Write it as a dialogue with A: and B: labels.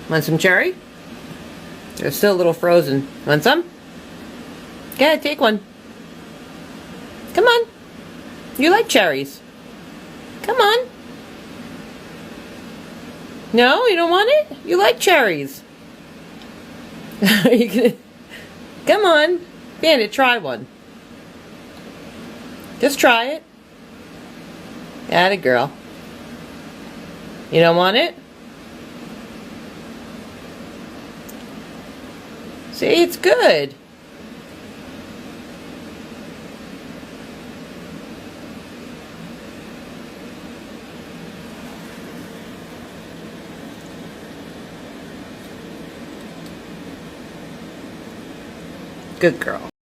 A: Want some cherry? They're still a little frozen. Want some? Go ahead, take one. Come on. You like cherries. Come on. No, you don't want it? You like cherries. Are you gonna... Come on. Bandit, try one. Just try it. Atta girl. You don't want it? See, it's good. Good girl.